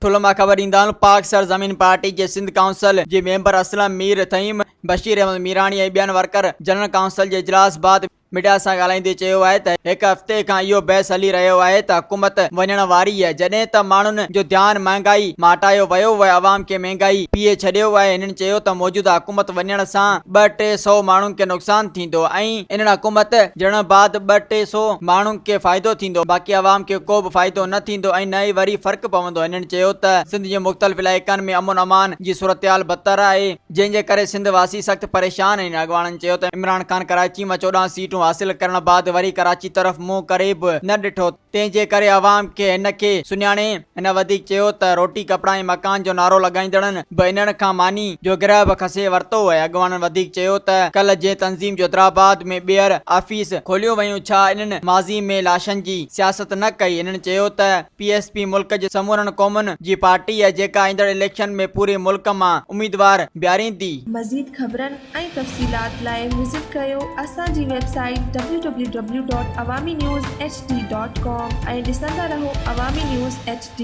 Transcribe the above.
थुलमा ख़बर ईंदान पाक सरज़मीन पार्टी के सिंध काउंसिल जे मेंबर असलम मीर तईम बशीर अहमद मीरानी ऐं ॿियनि वर्कर जनरल काउंसिल जे इजलास बाद मीडिया से ॻाल्हाईंदे चयो आहे त हिकु हफ़्ते खां इहो बहस हली रहियो आहे त हुकूमत वञण वारी आहे जॾहिं त माण्हुनि जो ध्यानु महांगाई मां हटायो वियो आहे अवाम खे महांगाई पीए छॾियो आहे। हिननि चयो त मौजूदा हुकूमत वञण सां 200-300 माण्हुनि खे नुक़सानु थींदो ऐं इन्हनि हुकूमत ॼण बाद 200-300 माण्हुनि खे फ़ाइदो थींदो बाक़ी अवाम खे को बि फ़ाइदो न थींदो ऐं न ई वरी फ़र्क़ु पवंदो। हिननि चयो त सिंध जे मुख़्तलिफ़ इलाइक़नि में अमन अमान जी सूरतहाल बदतर आहे जंहिंजे करे सिंध वासी सख़्तु परेशान आहिनि। अॻवाननि चयो त इमरान ख़ान कराची में 14 सीटूं हासिल करण बाद वरी कराची तरफ़ मुंहुं करे बि न ॾिठो तंहिंजे करे अवाम खे हिन खे सुञाणे। हिन वधीक चयो त रोटी कपिड़ा ऐं मकान जो नारो लॻाईंदड़नि बि इन्हनि खां मानी जो गिरह बि खसे वरितो आहे। अॻवाननि वधीक चयो त कल्ह जे तंज़ीम जो हैदराबाद में ॿीहर ऑफिस खोलियो वियूं छा इन्हनि माज़ी में लाशनि जी सियासत न कई। हिननि चयो त PSP मुल्क जे समूरनि क़ौमुनि जी पार्टी आहे जेका ईंदड़ इलेक्शन में पूरे मुल्क मां उम्मीदवार बीहारींदी। मज़ीद ख़बरनि ऐं तफ़सीलात लाइ विज़िट कयो असांजी वेबसाइट www.awamiNewsHD.com ऐं ॾिसंदा रहो अवामी न्यूज़ HD।